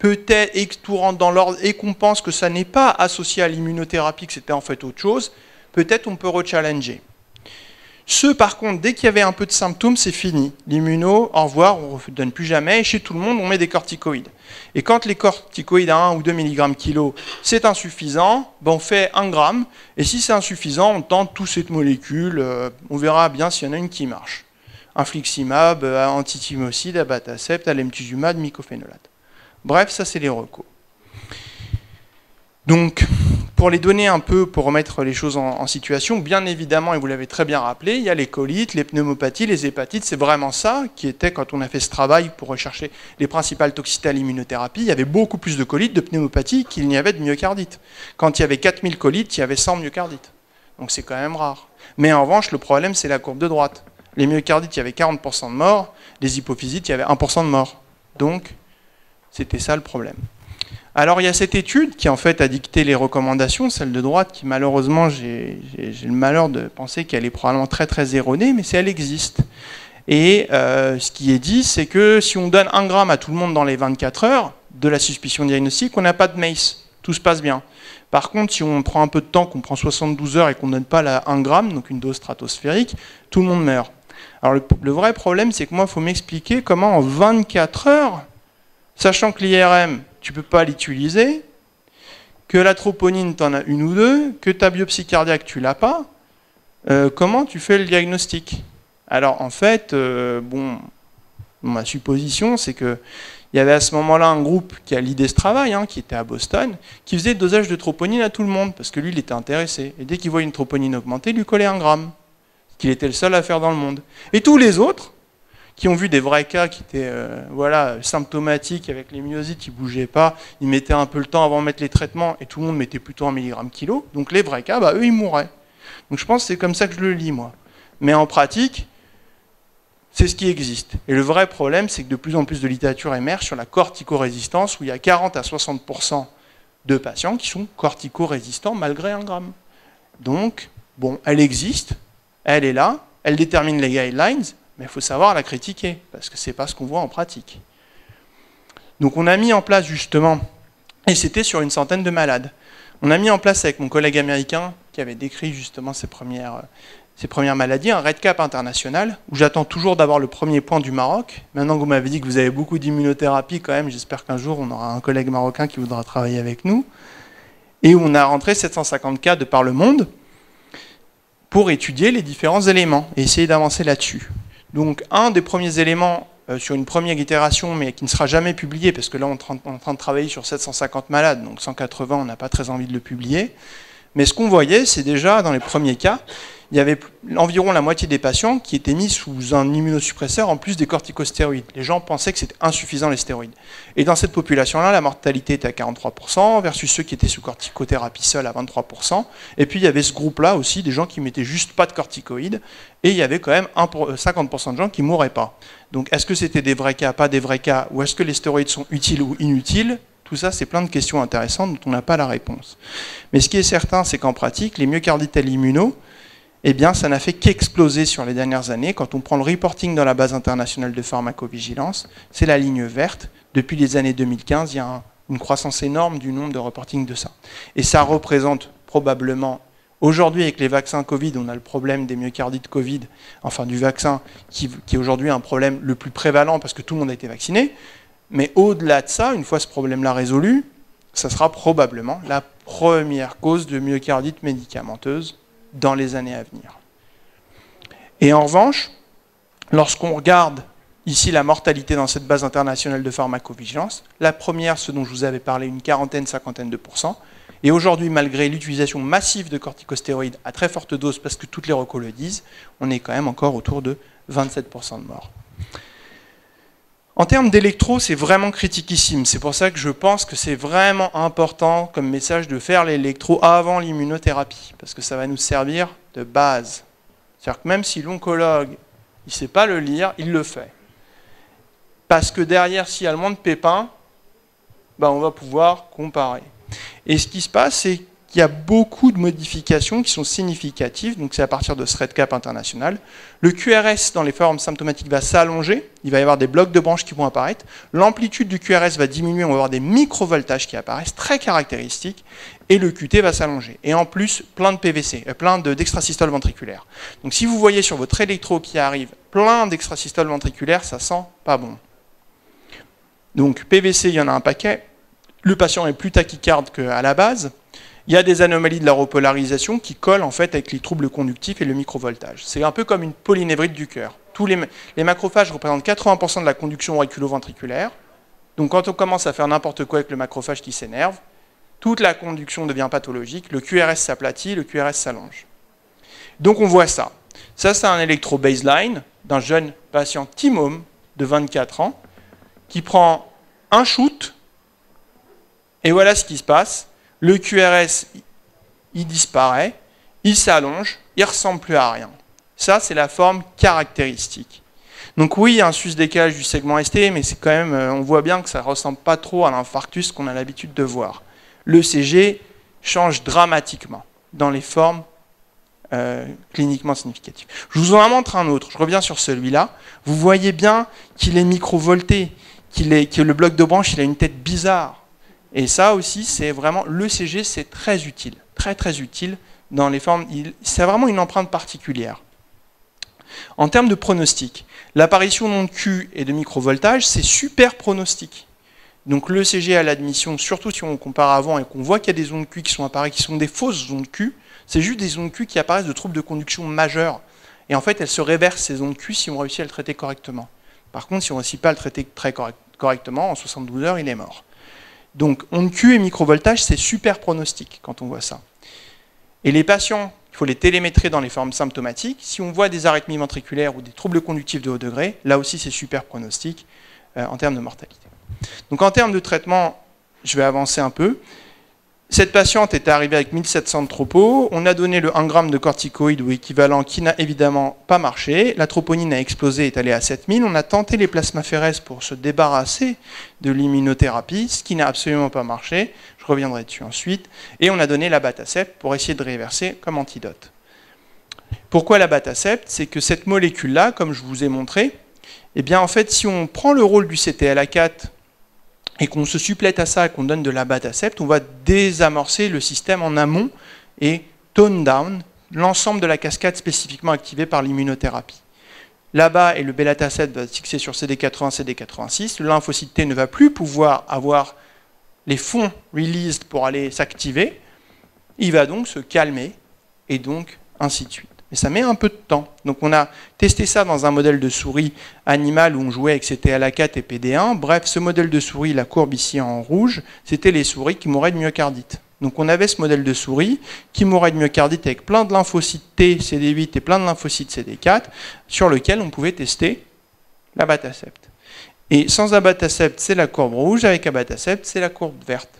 peut-être et que tout rentre dans l'ordre et qu'on pense que ça n'est pas associé à l'immunothérapie, que c'était en fait autre chose, peut-être on peut rechallenger. Par contre, dès qu'il y avait un peu de symptômes, c'est fini. L'immuno, au revoir, on ne donne plus jamais. Et chez tout le monde, on met des corticoïdes. Et quand les corticoïdes à 1 ou 2 mg kg, c'est insuffisant, on fait 1 gramme. Et si c'est insuffisant, on tente toutes ces molécules. On verra bien s'il y en a une qui marche. Infliximab, antithymocide, abatacept, alemtuzumab, mycophénolate. Bref, ça c'est les recos. Donc, pour les donner un peu, pour remettre les choses en situation, bien évidemment, et vous l'avez très bien rappelé, il y a les colites, les pneumopathies, les hépatites, c'est vraiment ça qui était quand on a fait ce travail pour rechercher les principales toxicités à l'immunothérapie, il y avait beaucoup plus de colites, de pneumopathies qu'il n'y avait de myocardite. Quand il y avait 4000 colites, il y avait 100 myocardites. Donc c'est quand même rare. Mais en revanche, le problème, c'est la courbe de droite. Les myocardites, il y avait 40% de morts, les hypophysites, il y avait 1% de morts. Donc, c'était ça le problème. Alors il y a cette étude qui en fait a dicté les recommandations, celle de droite qui malheureusement j'ai le malheur de penser qu'elle est probablement très très erronée, mais elle existe. Et ce qui est dit, c'est que si on donne 1 gramme à tout le monde dans les 24 heures de la suspicion diagnostique, on n'a pas de MACE, tout se passe bien. Par contre, si on prend un peu de temps, qu'on prend 72 heures et qu'on ne donne pas la 1 gramme, donc une dose stratosphérique, tout le monde meurt. Alors le vrai problème, c'est que moi, il faut m'expliquer comment en 24 heures, sachant que l'IRM, tu ne peux pas l'utiliser, que la troponine, tu en as une ou deux, que ta biopsie cardiaque, tu ne l'as pas, comment tu fais le diagnostic? Alors en fait, ma supposition, c'est que il y avait à ce moment-là un groupe qui a l'idée ce travail, qui était à Boston, qui faisait le dosage de troponine à tout le monde, parce que lui, il était intéressé. Et dès qu'il voyait une troponine augmenter, il lui collait 1 gramme, ce qu'il était le seul à faire dans le monde. Et tous les autres, qui ont vu des vrais cas qui étaient symptomatiques, avec les myosites qui ne bougeaient pas, ils mettaient un peu le temps avant de mettre les traitements, et tout le monde mettait plutôt 1 mg/kg. Donc les vrais cas, eux, ils mouraient. Donc je pense que c'est comme ça que je le lis, moi. Mais en pratique, c'est ce qui existe. Et le vrai problème, c'est que de plus en plus de littérature émerge sur la corticorésistance, où il y a 40 à 60% de patients qui sont corticorésistants malgré 1 gramme. Donc, elle existe, elle est là, elle détermine les guidelines, mais il faut savoir la critiquer, parce que ce n'est pas ce qu'on voit en pratique. Donc on a mis en place justement, et c'était sur une centaine de malades, on a mis en place avec mon collègue américain, qui avait décrit justement ces premières maladies, un REDCap international, où j'attends toujours d'avoir le premier point du Maroc. Maintenant que vous m'avez dit que vous avez beaucoup d'immunothérapie quand même, j'espère qu'un jour on aura un collègue marocain qui voudra travailler avec nous. Et où on a rentré 750 cas de par le monde pour étudier les différents éléments et essayer d'avancer là-dessus. Donc un des premiers éléments sur une première itération, mais qui ne sera jamais publié, parce que là on est en train de travailler sur 750 malades, donc 180 on n'a pas très envie de le publier. Mais ce qu'on voyait, c'est déjà dans les premiers cas, il y avait environ la moitié des patients qui étaient mis sous un immunosuppresseur en plus des corticostéroïdes. Les gens pensaient que c'était insuffisant les stéroïdes. Et dans cette population-là, la mortalité était à 43%, versus ceux qui étaient sous corticothérapie seule à 23%. Et puis il y avait ce groupe-là aussi, des gens qui mettaient juste pas de corticoïdes, et il y avait quand même 50% de gens qui mouraient pas. Donc est-ce que c'était des vrais cas, pas des vrais cas, ou est-ce que les stéroïdes sont utiles ou inutiles? Tout ça, c'est plein de questions intéressantes dont on n'a pas la réponse. Mais ce qui est certain, c'est qu'en pratique, les myocardites à l'immuno, eh bien, ça n'a fait qu'exploser sur les dernières années. Quand on prend le reporting dans la base internationale de pharmacovigilance, c'est la ligne verte. Depuis les années 2015, il y a une croissance énorme du nombre de reportings de ça. Et ça représente probablement, aujourd'hui avec les vaccins Covid, on a le problème des myocardites Covid, enfin du vaccin, qui est aujourd'hui un problème le plus prévalent parce que tout le monde a été vacciné. Mais au-delà de ça, une fois ce problème-là résolu, ça sera probablement la première cause de myocardite médicamenteuse dans les années à venir. Et en revanche, lorsqu'on regarde ici la mortalité dans cette base internationale de pharmacovigilance, la première, ce dont je vous avais parlé, une quarantaine, cinquantaine de %, et aujourd'hui, malgré l'utilisation massive de corticostéroïdes à très forte dose, parce que toutes les recos le disent, on est quand même encore autour de 27% de morts. En termes d'électro, c'est vraiment critiquissime. C'est pour ça que je pense que c'est vraiment important comme message de faire l'électro avant l'immunothérapie, parce que ça va nous servir de base. C'est-à-dire que même si l'oncologue il ne sait pas le lire, il le fait. Parce que derrière, s'il y a le moins de pépins, on va pouvoir comparer. Et ce qui se passe, c'est qu'il y a beaucoup de modifications qui sont significatives, donc c'est à partir de ce REDCap international. Le QRS dans les formes symptomatiques va s'allonger, il va y avoir des blocs de branches qui vont apparaître, l'amplitude du QRS va diminuer, on va avoir des microvoltages qui apparaissent, très caractéristiques, et le QT va s'allonger. Et en plus, plein de PVC, plein d'extrasystoles ventriculaires. Donc si vous voyez sur votre électro qui arrive plein d'extrasystoles ventriculaires, ça sent pas bon. Donc PVC, il y en a un paquet, le patient est plus tachycarde qu'à la base. Il y a des anomalies de la repolarisation qui collent en fait avec les troubles conductifs et le microvoltage. C'est un peu comme une polynévrite du cœur. Les macrophages représentent 80% de la conduction auriculo-ventriculaire. Donc quand on commence à faire n'importe quoi avec le macrophage qui s'énerve, toute la conduction devient pathologique, le QRS s'aplatit, le QRS s'allonge. Donc on voit ça. Ça, c'est un électro-baseline d'un jeune patient timome de 24 ans qui prend un shoot, et voilà ce qui se passe. Le QRS, il disparaît, il s'allonge, il ne ressemble plus à rien. Ça, c'est la forme caractéristique. Donc oui, il y a un sus-décalage du segment ST, mais c'est quand même, on voit bien que ça ne ressemble pas trop à l'infarctus qu'on a l'habitude de voir. L'ECG change dramatiquement dans les formes cliniquement significatives. Je vous en montre un autre, je reviens sur celui-là. Vous voyez bien qu'il est microvolté, que le bloc de branche il a une tête bizarre. Et ça aussi, c'est vraiment, l'ECG, c'est très utile, très très utile dans les formes, c'est vraiment une empreinte particulière. En termes de pronostic, l'apparition d'ondes Q et de microvoltage, c'est super pronostic. Donc l'ECG à l'admission, surtout si on compare avant et qu'on voit qu'il y a des ondes Q qui sont apparues, qui sont des fausses ondes Q, c'est juste des ondes Q qui apparaissent de troubles de conduction majeurs. Et en fait, elle se réverse, ces ondes Q, si on réussit à le traiter correctement. Par contre, si on ne réussit pas à le traiter très correctement, en 72 heures, il est mort. Donc, ondes Q et microvoltage, c'est super pronostic quand on voit ça. Et les patients, il faut les télémétrer dans les formes symptomatiques. Si on voit des arythmies ventriculaires ou des troubles conductifs de haut degré, là aussi, c'est super pronostic en termes de mortalité. Donc, en termes de traitement, je vais avancer un peu. Cette patiente était arrivée avec 1700 de tropo. On a donné le 1 g de corticoïde ou équivalent qui n'a évidemment pas marché. La troponine a explosé, est allée à 7000. On a tenté les plasmaphéreses pour se débarrasser de l'immunothérapie, ce qui n'a absolument pas marché. Je reviendrai dessus ensuite. Et on a donné l'abatacept pour essayer de réverser comme antidote. Pourquoi l'abatacept? C'est que cette molécule-là, comme je vous ai montré, eh bien en fait, si on prend le rôle du CTLA4 et qu'on se supplète à ça et qu'on donne de l'abatacept, on va désamorcer le système en amont et tone down l'ensemble de la cascade spécifiquement activée par l'immunothérapie. Là-bas, et le belatacept va se fixer sur CD80, CD86, le lymphocyte T ne va plus pouvoir avoir les fonds released pour aller s'activer, il va donc se calmer, et donc ainsi de suite. Mais ça met un peu de temps. Donc on a testé ça dans un modèle de souris animal où on jouait avec CTLA4 et PD1. Bref, ce modèle de souris, la courbe ici en rouge, c'était les souris qui mouraient de myocardite. Donc on avait ce modèle de souris qui mourait de myocardite avec plein de lymphocytes T, CD8 et plein de lymphocytes CD4 sur lequel on pouvait tester l'abatacept. Et sans abatacept, c'est la courbe rouge, avec abatacept, c'est la courbe verte.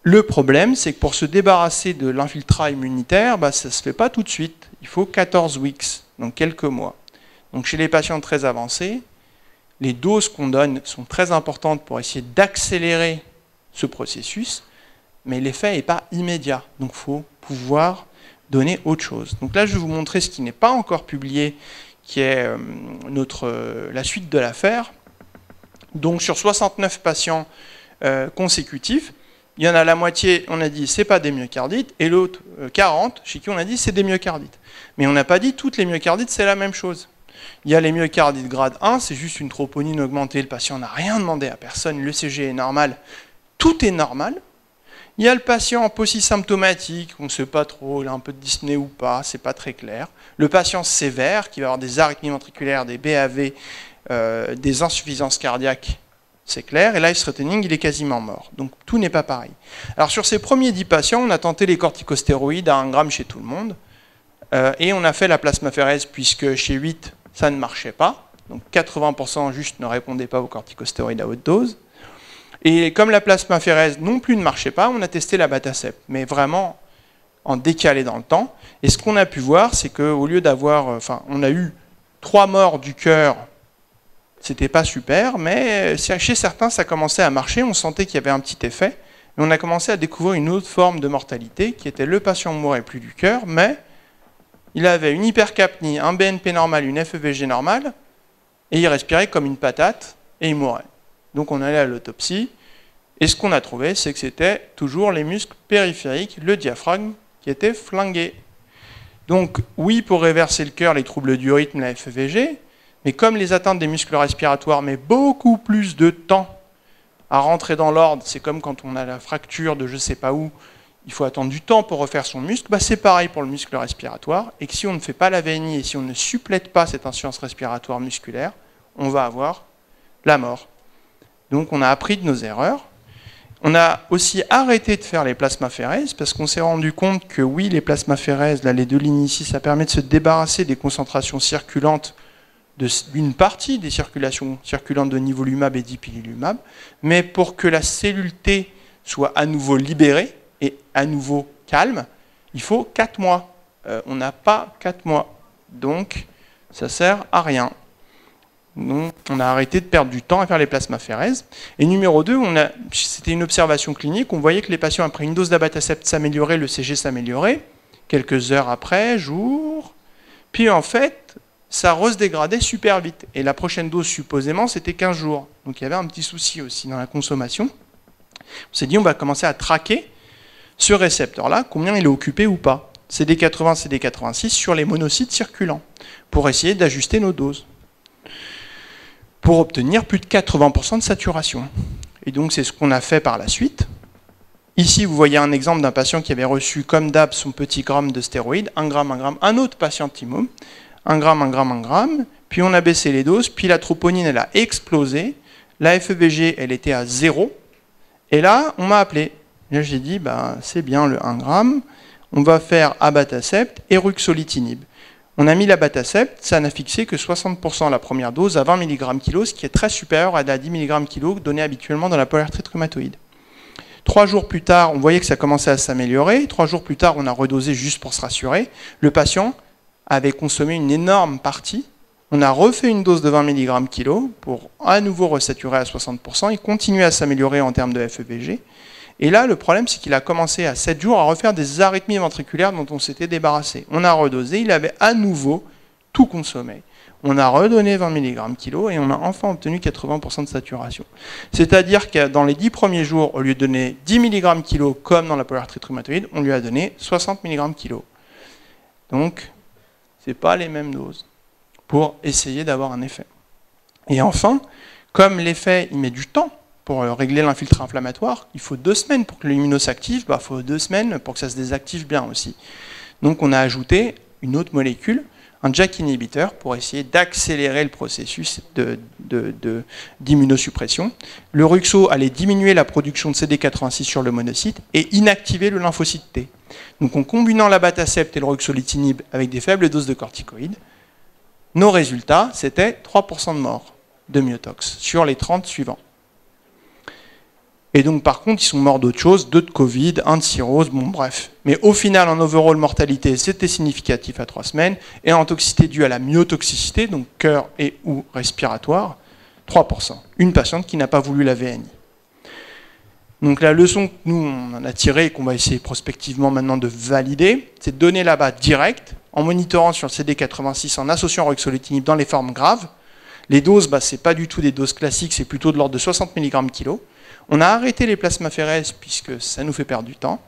Le problème, c'est que pour se débarrasser de l'infiltrat immunitaire, ça ne se fait pas tout de suite. Il faut 14 weeks, donc quelques mois. Donc chez les patients très avancés, les doses qu'on donne sont très importantes pour essayer d'accélérer ce processus, mais l'effet n'est pas immédiat. Donc il faut pouvoir donner autre chose. Donc là, je vais vous montrer ce qui n'est pas encore publié, qui est la suite de l'affaire. Donc sur 69 patients consécutifs, il y en a la moitié, on a dit, c'est pas des myocardites, et l'autre, 40, chez qui on a dit, c'est des myocardites. Mais on n'a pas dit, toutes les myocardites, c'est la même chose. Il y a les myocardites grade 1, c'est juste une troponine augmentée, le patient n'a rien demandé à personne, l'ECG est normal, tout est normal. Il y a le patient polysymptomatique, on ne sait pas trop, il a un peu de dyspnée ou pas, c'est pas très clair. Le patient sévère, qui va avoir des arythmies ventriculaires, des BAV, des insuffisances cardiaques, c'est clair, et life-threatening, il est quasiment mort. Donc tout n'est pas pareil. Alors sur ces premiers 10 patients, on a tenté les corticostéroïdes à 1 g chez tout le monde, et on a fait la plasmaphérèse, puisque chez 8, ça ne marchait pas. Donc 80% juste ne répondaient pas aux corticostéroïdes à haute dose. Et comme la plasmaphérèse non plus ne marchait pas, on a testé l'abatacept, mais vraiment en décalé dans le temps. Et ce qu'on a pu voir, c'est qu'au lieu d'avoir... on a eu 3 morts du cœur. C'était pas super, mais chez certains, ça commençait à marcher. On sentait qu'il y avait un petit effet. Et on a commencé à découvrir une autre forme de mortalité, qui était le patient ne mourait plus du cœur, mais il avait une hypercapnie, un BNP normal, une FEVG normale, et il respirait comme une patate, et il mourait. Donc on allait à l'autopsie, et ce qu'on a trouvé, c'est que c'était toujours les muscles périphériques, le diaphragme, qui était flingué. Donc oui, pour réverser le cœur, les troubles du rythme, la FEVG, mais comme les atteintes des muscles respiratoires mettent beaucoup plus de temps à rentrer dans l'ordre, c'est comme quand on a la fracture de je ne sais pas où, il faut attendre du temps pour refaire son muscle, c'est pareil pour le muscle respiratoire, et que si on ne fait pas la VNI et si on ne supplète pas cette insuffisance respiratoire musculaire, on va avoir la mort. Donc on a appris de nos erreurs. On a aussi arrêté de faire les plasmaphérèses, parce qu'on s'est rendu compte que oui, les plasmaphérèses, là, les deux lignes ici, ça permet de se débarrasser des concentrations circulantes d'une partie des circulations circulantes de nivolumab et d'ipilimumab, mais pour que la cellule T soit à nouveau libérée et à nouveau calme, il faut 4 mois. On n'a pas 4 mois, donc ça ne sert à rien. Donc, on a arrêté de perdre du temps à faire les plasmaphérèses. Et numéro 2, c'était une observation clinique, on voyait que les patients après une dose d'abatacept s'amélioraient, le CG s'améliorait, quelques heures après, jours, puis en fait, ça se dégradait super vite. Et la prochaine dose, supposément, c'était 15 jours. Donc il y avait un petit souci aussi dans la consommation. On s'est dit, on va commencer à traquer ce récepteur-là, combien il est occupé ou pas. CD80, CD86 sur les monocytes circulants, pour essayer d'ajuster nos doses, pour obtenir plus de 80% de saturation. Et donc c'est ce qu'on a fait par la suite. Ici, vous voyez un exemple d'un patient qui avait reçu, comme d'hab, son petit gramme de stéroïdes, 1 gramme, 1 gramme, un autre patient Timum, 1 gramme, 1 gramme, 1 gramme, puis on a baissé les doses, puis la troponine, elle a explosé, la FEVG, elle était à 0, et là, on m'a appelé. Là, j'ai dit, bah, c'est bien le 1 gramme, on va faire abatacept et ruxolitinib. On a mis l'abatacept, ça n'a fixé que 60% la première dose à 20 mg kg, ce qui est très supérieur à la 10 mg kg donnée habituellement dans la polyarthrite rhumatoïde. 3 jours plus tard, on voyait que ça commençait à s'améliorer. 3 jours plus tard, on a redosé juste pour se rassurer. Le patient avait consommé une énorme partie. On a refait une dose de 20 mg kg pour à nouveau resaturer à 60%. Il continuait à s'améliorer en termes de FEVG. Et là, le problème, c'est qu'il a commencé à 7 jours à refaire des arythmies ventriculaires dont on s'était débarrassé. On a redosé, il avait à nouveau tout consommé. On a redonné 20 mg kg et on a enfin obtenu 80% de saturation. C'est-à-dire que dans les 10 premiers jours, au lieu de donner 10 mg kg comme dans la polyarthrite rhumatoïde, on lui a donné 60 mg kg. Donc, ce n'est pas les mêmes doses pour essayer d'avoir un effet. Et enfin, comme l'effet, il met du temps pour régler l'infiltré inflammatoire, il faut 2 semaines pour que l'immuno s'active, il faut 2 semaines pour que ça se désactive bien aussi. Donc on a ajouté une autre molécule, un JAK inhibiteur, pour essayer d'accélérer le processus d'immunosuppression. Le ruxo allait diminuer la production de CD86 sur le monocyte et inactiver le lymphocyte T. Donc en combinant l'abatacept et le ruxolitinib avec des faibles doses de corticoïdes, nos résultats, c'était 3% de morts de myotox sur les 30 suivants. Et donc, par contre, ils sont morts d'autre chose, 2 de Covid, 1 de cirrhose, bon bref. Mais au final, en overall mortalité, c'était significatif à 3 semaines, et en toxicité due à la myotoxicité, donc cœur et ou respiratoire, 3%. Une patiente qui n'a pas voulu la VNI. Donc la leçon que nous, on en a tirée et qu'on va essayer prospectivement maintenant de valider, c'est de donner là-bas direct, en monitorant sur le CD86, en associant ruxolitinib dans les formes graves. Les doses, ce n'est pas du tout des doses classiques, c'est plutôt de l'ordre de 60 mg kg. On a arrêté les plasmaphérèses puisque ça nous fait perdre du temps.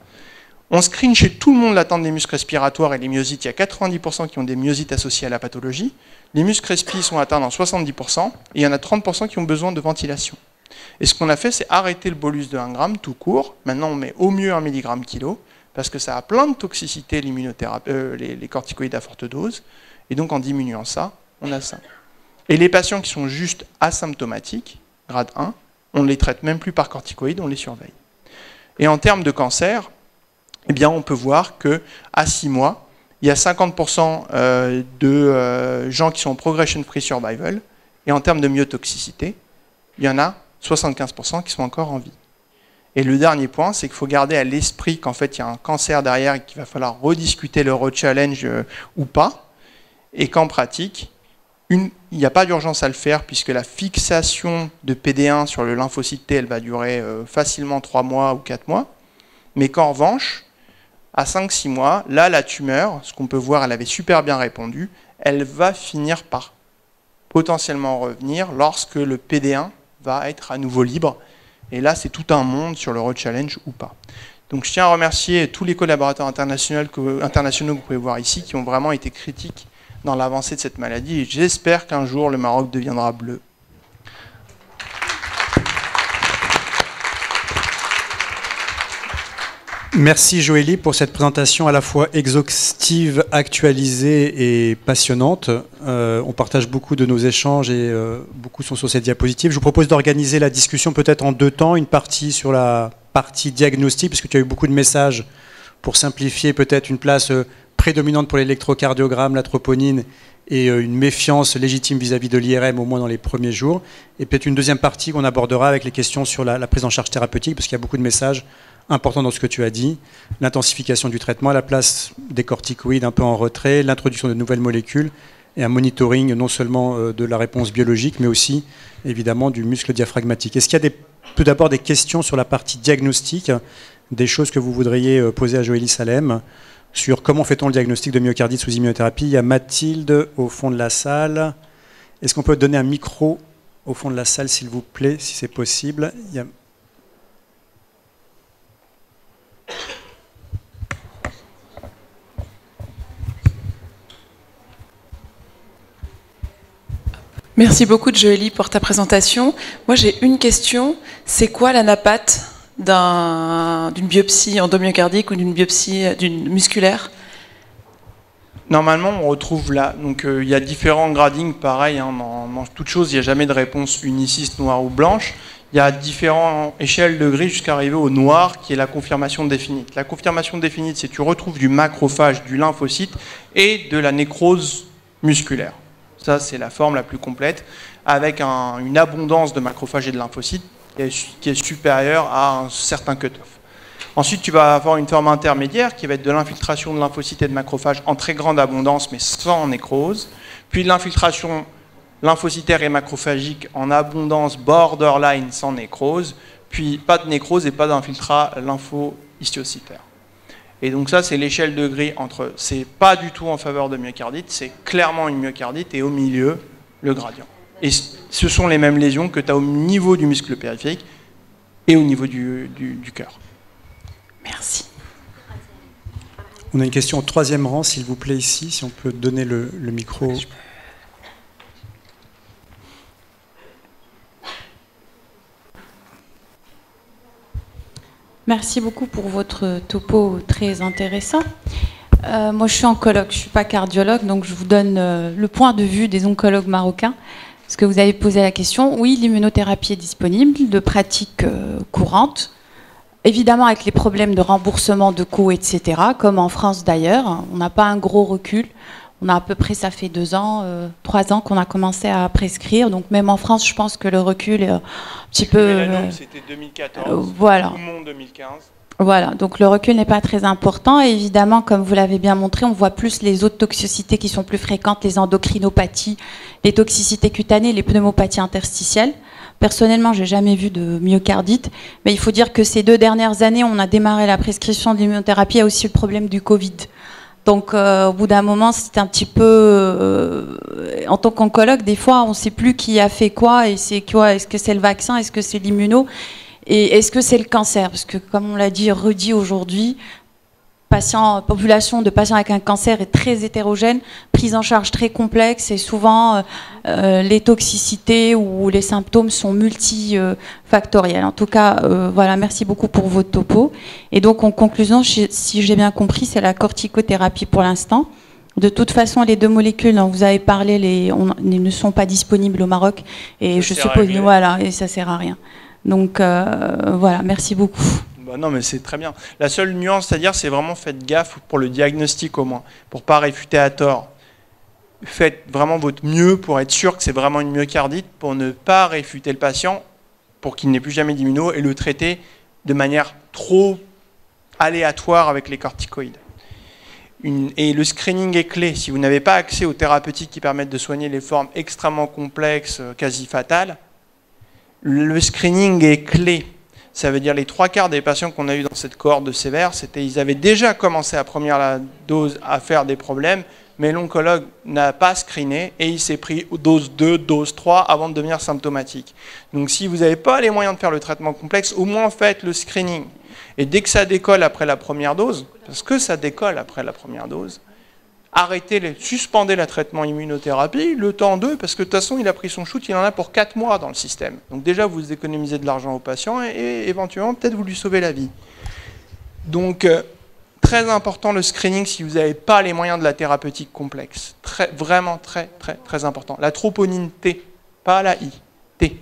On screen chez tout le monde l'attente des muscles respiratoires et les myosites. Il y a 90% qui ont des myosites associés à la pathologie. Les muscles respi sont atteints dans 70% et il y en a 30% qui ont besoin de ventilation. Et ce qu'on a fait, c'est arrêter le bolus de 1 gramme tout court. Maintenant, on met au mieux 1 mg kg parce que ça a plein de toxicité, les corticoïdes à forte dose. Et donc, en diminuant ça, on a ça. Et les patients qui sont juste asymptomatiques, grade 1, on ne les traite même plus par corticoïdes, on les surveille. Et en termes de cancer, eh bien, on peut voir qu'à 6 mois, il y a 50% de gens qui sont en progression-free survival, et en termes de myotoxicité, il y en a 75% qui sont encore en vie. Et le dernier point, c'est qu'il faut garder à l'esprit qu'en fait, il y a un cancer derrière et qu'il va falloir rediscuter le re-challenge ou pas, et qu'en pratique, il n'y a pas d'urgence à le faire puisque la fixation de PD1 sur le lymphocyte T, elle va durer facilement 3 mois ou 4 mois. Mais qu'en revanche, à 5-6 mois, là, la tumeur, ce qu'on peut voir, elle avait super bien répondu, elle va finir par potentiellement revenir lorsque le PD1 va être à nouveau libre. Et là, c'est tout un monde sur le re-challenge ou pas. Donc je tiens à remercier tous les collaborateurs internationaux que vous pouvez voir ici qui ont vraiment été critiques dans l'avancée de cette maladie, et j'espère qu'un jour le Maroc deviendra bleu. Merci Joëlie pour cette présentation à la fois exhaustive, actualisée et passionnante. On partage beaucoup de nos échanges et beaucoup sont sur cette diapositive. Je vous propose d'organiser la discussion peut-être en 2 temps, une partie sur la partie diagnostic, puisque tu as eu beaucoup de messages pour simplifier, peut-être une place prédominante pour l'électrocardiogramme, la troponine, et une méfiance légitime vis-à-vis de l'IRM, au moins dans les premiers jours. Et peut-être une deuxième partie qu'on abordera avec les questions sur la prise en charge thérapeutique, parce qu'il y a beaucoup de messages importants dans ce que tu as dit. L'intensification du traitement à la place des corticoïdes un peu en retrait, l'introduction de nouvelles molécules, et un monitoring non seulement de la réponse biologique, mais aussi évidemment du muscle diaphragmatique. Est-ce qu'il y a tout d'abord des questions sur la partie diagnostique, des choses que vous voudriez poser à Joëlie Salem sur comment fait-on le diagnostic de myocardite sous immunothérapie? Il y a Mathilde au fond de la salle. Est-ce qu'on peut donner un micro au fond de la salle, s'il vous plaît, si c'est possible? Merci beaucoup Joëlie pour ta présentation. Moi j'ai une question, c'est quoi l'anapathe d'une biopsie endomyocardique ou d'une biopsie musculaire? Normalement, on retrouve là. Donc, il y a différents gradings, pareil, hein, dans toute chose, il n'y a jamais de réponse uniciste, noire ou blanche. Il y a différentes échelles de gris jusqu'à arriver au noir, qui est la confirmation définite. La confirmation définite, c'est que tu retrouves du macrophage, du lymphocyte et de la nécrose musculaire. Ça, c'est la forme la plus complète, avec une abondance de macrophages et de lymphocytes qui est supérieure à un certain cut-off. Ensuite, tu vas avoir une forme intermédiaire qui va être de l'infiltration de lymphocytes et de macrophages en très grande abondance, mais sans nécrose. Puis de l'infiltration lymphocytaire et macrophagique en abondance borderline sans nécrose. Puis pas de nécrose et pas d'infiltrat lympho-histiocytaire. Et donc ça, c'est l'échelle de gris entre... C'est pas du tout en faveur de myocardite, c'est clairement une myocardite, et au milieu, le gradient. Et ce sont les mêmes lésions que tu as au niveau du muscle périphérique et au niveau du cœur. Merci. On a une question au 3e rang, s'il vous plaît, ici, si on peut donner le micro. Merci beaucoup pour votre topo très intéressant. Moi, je suis oncologue, je ne suis pas cardiologue, donc je vous donne le point de vue des oncologues marocains. Parce que vous avez posé la question, oui, l'immunothérapie est disponible, de pratique courante. Évidemment, avec les problèmes de remboursement de coûts, etc., comme en France d'ailleurs, on n'a pas un gros recul. On a à peu près, ça fait 2 ans, 3 ans qu'on a commencé à prescrire. Donc même en France, je pense que le recul est un petit peu... C'était 2014, voilà. tout le monde 2015. Voilà, donc le recul n'est pas très important. Et évidemment, comme vous l'avez bien montré, on voit plus les autres toxicités qui sont plus fréquentes, les endocrinopathies, les toxicités cutanées, les pneumopathies interstitielles. Personnellement, j'ai jamais vu de myocardite, mais il faut dire que ces 2 dernières années, on a démarré la prescription de l'immunothérapie. Il y a aussi le problème du Covid. Donc, au bout d'un moment, c'est un petit peu... en tant qu'oncologue, des fois, on ne sait plus qui a fait quoi, et c'est quoi. Est-ce que c'est le vaccin, est-ce que c'est l'immuno, et est-ce que c'est le cancer? Parce que, comme on l'a dit, redit aujourd'hui, population de patients avec un cancer est très hétérogène, prise en charge très complexe, et souvent les toxicités ou les symptômes sont multifactoriels. En tout cas, voilà, merci beaucoup pour votre topo. Et donc, en conclusion, si j'ai bien compris, c'est la corticothérapie pour l'instant. De toute façon, les 2 molécules dont vous avez parlé, ne sont pas disponibles au Maroc, et je suppose, voilà, et ça sert à rien. Donc, voilà, merci beaucoup. Bah non, mais c'est très bien. La seule nuance, c'est-à-dire, c'est vraiment faites gaffe pour le diagnostic au moins, pour ne pas réfuter à tort. Faites vraiment votre mieux pour être sûr que c'est vraiment une myocardite, pour ne pas réfuter le patient, pour qu'il n'ait plus jamais d'immuno, et le traiter de manière trop aléatoire avec les corticoïdes. Et le screening est clé. Si vous n'avez pas accès aux thérapeutiques qui permettent de soigner les formes extrêmement complexes, quasi fatales, le screening est clé. Ça veut dire les 3/4 des patients qu'on a eu dans cette cohorte de sévères, ils avaient déjà commencé à première dose à faire des problèmes, mais l'oncologue n'a pas screené et il s'est pris dose 2, dose 3 avant de devenir symptomatique. Donc si vous n'avez pas les moyens de faire le traitement complexe, au moins faites le screening. Et dès que ça décolle après la première dose, parce que ça décolle après la première dose, suspendez le traitement immunothérapie, le temps d'eux, parce que de toute façon, il a pris son shoot, il en a pour 4 mois dans le système. Donc déjà, vous économisez de l'argent au patient et éventuellement, peut-être vous lui sauvez la vie. Donc, très important le screening si vous n'avez pas les moyens de la thérapeutique complexe. Vraiment très, très, très important. La troponine T, pas la I, T.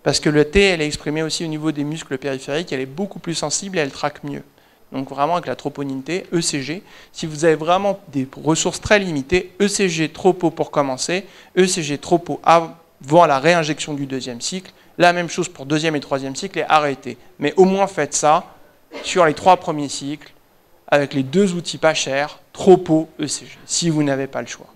Parce que le T, elle est exprimée aussi au niveau des muscles périphériques, elle est beaucoup plus sensible et elle traque mieux. Donc vraiment avec la troponine T, ECG, si vous avez vraiment des ressources très limitées, ECG tropo pour commencer, ECG tropo avant la réinjection du 2e cycle, la même chose pour 2e et 3e cycle et arrêtez. Mais au moins faites ça sur les 3 premiers cycles, avec les 2 outils pas chers, tropo, ECG, si vous n'avez pas le choix.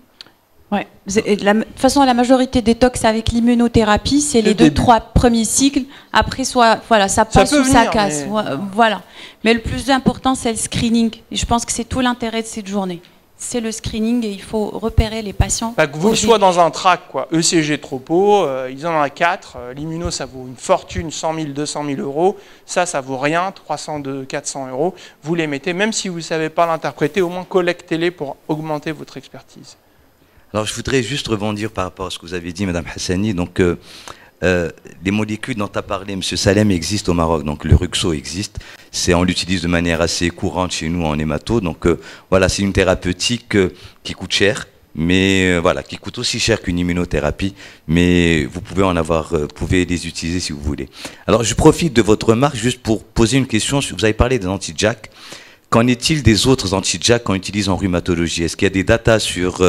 Ouais. De toute façon, la majorité des tox avec l'immunothérapie, c'est les 2-3 premiers cycles. Après, voilà, ça passe ou ça casse. Mais... Voilà. Mais le plus important, c'est le screening. Et je pense que c'est tout l'intérêt de cette journée. C'est le screening et il faut repérer les patients. Que vous le soyez dans un track, quoi. ECG tropo, ils en ont 4. L'immuno, ça vaut une fortune, 100 000, 200 000 euros. Ça vaut rien, 300, 400 euros. Vous les mettez, même si vous ne savez pas l'interpréter, au moins collectez-les pour augmenter votre expertise. Alors, je voudrais juste rebondir par rapport à ce que vous avez dit, Madame Hassani. Donc, les molécules dont tu as parlé, M. Salem, existent au Maroc. Donc le Ruxo existe. On l'utilise de manière assez courante chez nous en hémato. Donc voilà, c'est une thérapeutique qui coûte cher, mais voilà, qui coûte aussi cher qu'une immunothérapie. Mais vous pouvez pouvez les utiliser si vous voulez. Alors je profite de votre remarque juste pour poser une question. Vous avez parlé des anti-JAK. Qu'en est-il des autres anti-JAK qu'on utilise en rhumatologie? Est-ce qu'il y a des datas sur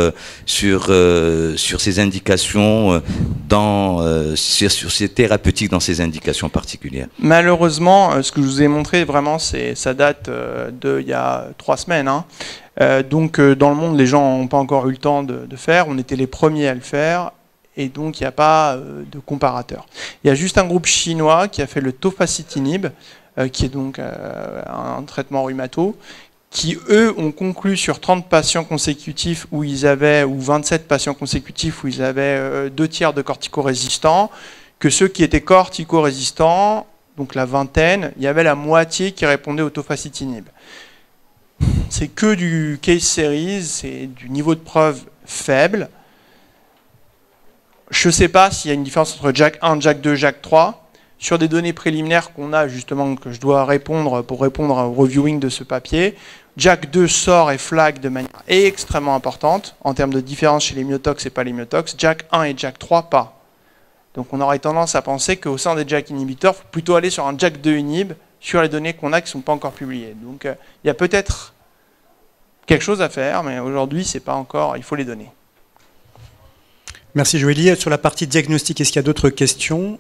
ces indications, sur ces thérapeutiques dans ces indications particulières? Malheureusement, ce que je vous ai montré, vraiment, ça date d'il y a 3 semaines. Hein. Donc, dans le monde, les gens n'ont pas encore eu le temps de faire. On était les premiers à le faire. Et donc, il n'y a pas de comparateur. Il y a juste un groupe chinois qui a fait le tofacitinib, qui est donc un traitement rhumato, qui eux ont conclu sur 30 patients consécutifs ou 27 patients consécutifs où ils avaient 2 tiers de corticorésistants, que ceux qui étaient corticorésistants, donc la vingtaine, il y avait la moitié qui répondait au tofacitinib. C'est que du case series, c'est du niveau de preuve faible. Je ne sais pas s'il y a une différence entre JAK1, JAK2, JAK3. Sur des données préliminaires qu'on a justement, que je dois répondre pour répondre au reviewing de ce papier, JAK2 sort et flag de manière extrêmement importante en termes de différence chez les myotox et pas les myotox. JAK1 et JAK3 pas. Donc on aurait tendance à penser qu'au sein des JAK inhibiteurs, il faut plutôt aller sur un JAK2 inhib sur les données qu'on a qui ne sont pas encore publiées. Donc il y a peut-être quelque chose à faire, mais aujourd'hui c'est pas encore, il faut les donner. Merci Joëlie. Sur la partie diagnostic, est-ce qu'il y a d'autres questions?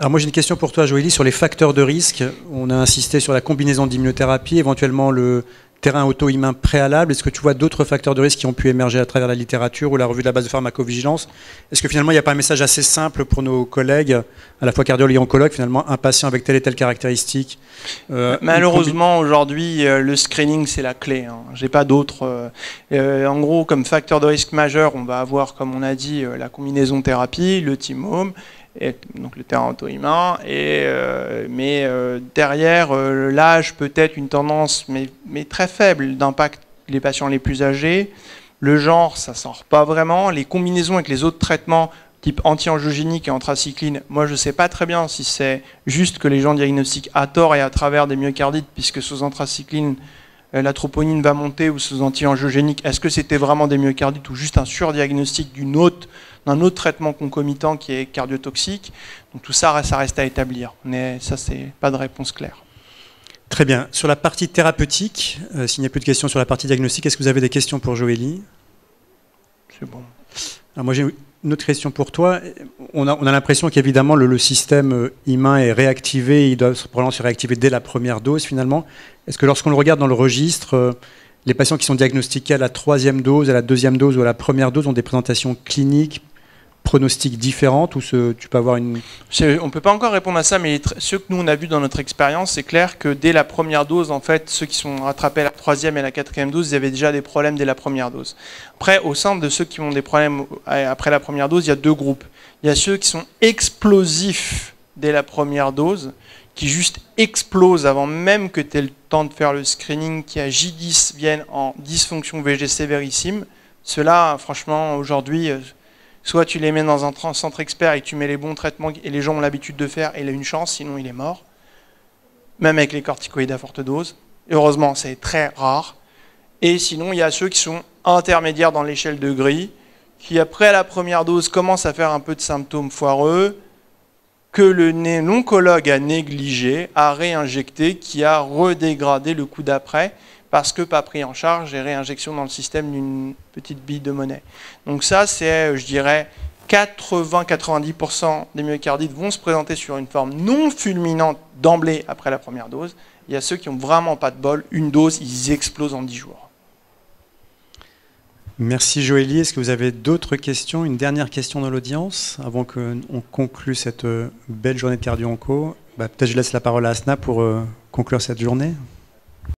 Alors moi j'ai une question pour toi Joëlie sur les facteurs de risque. On a insisté sur la combinaison d'immunothérapie, éventuellement le terrain auto-immun préalable. Est-ce que tu vois d'autres facteurs de risque qui ont pu émerger à travers la littérature ou la revue de la base de pharmacovigilance? Est-ce que finalement il n'y a pas un message assez simple pour nos collègues, à la fois cardiologues et oncologues, finalement un patient avec telle et telle caractéristique? Malheureusement aujourd'hui le screening c'est la clé. Hein. J'ai pas d'autres. En gros comme facteur de risque majeur on va avoir comme on a dit la combinaison thérapie, le thymome. Et donc le terrain auto-immun, mais derrière l'âge peut-être une tendance mais très faible d'impact les patients les plus âgés, le genre ça sort pas vraiment, les combinaisons avec les autres traitements type anti-angiogénique et anthracycline, moi je sais pas très bien si c'est juste que les gens diagnostiquent à tort et à travers des myocardites puisque sous anthracycline la troponine va monter ou sous anti-angiogénique, est-ce que c'était vraiment des myocardites ou juste un surdiagnostic d'un autre traitement concomitant qui est cardiotoxique? Donc tout ça reste à établir. Mais ça, c'est pas de réponse claire. Très bien. Sur la partie thérapeutique, s'il n'y a plus de questions sur la partie diagnostique, est-ce que vous avez des questions pour Joëlie? C'est bon. Alors moi j'ai une autre question pour toi. On a l'impression qu'évidemment le système humain est réactivé, il doit probablement se réactiver dès la première dose finalement. Est-ce que lorsqu'on le regarde dans le registre, les patients qui sont diagnostiqués à la 3e dose, à la 2e dose ou à la première dose ont des présentations cliniques, pronostics différentes ou tu peux avoir une... On ne peut pas encore répondre à ça, mais ceux que nous on a vu dans notre expérience, c'est clair que dès la première dose, en fait, ceux qui sont rattrapés à la 3e et la 4e dose, ils avaient déjà des problèmes dès la première dose. Après, au sein de ceux qui ont des problèmes après la première dose, il y a 2 groupes. Il y a ceux qui sont explosifs dès la première dose, qui juste explosent avant même que tu aies le temps de faire le screening, qui à J10 viennent en dysfonction VGC vérissime. Ceux-là, franchement, aujourd'hui... Soit tu les mets dans un centre expert et tu mets les bons traitements et les gens ont l'habitude de faire et il a une chance, sinon il est mort. Même avec les corticoïdes à forte dose. Heureusement, c'est très rare. Et sinon, il y a ceux qui sont intermédiaires dans l'échelle de gris, qui après la première dose commencent à faire un peu de symptômes foireux, que l'oncologue a négligé, a réinjecté, qui a redégradé le coup d'après, parce que pas pris en charge et réinjection dans le système d'une petite bille de monnaie. Donc ça, c'est, je dirais, 80-90% des myocardites vont se présenter sur une forme non fulminante d'emblée après la première dose. Il y a ceux qui n'ont vraiment pas de bol, une dose, ils explosent en 10 jours. Merci Joëlie. Est-ce que vous avez d'autres questions? Une dernière question dans l'audience avant qu'on conclue cette belle journée de cardio-onco. Peut-être je laisse la parole à Asna pour conclure cette journée.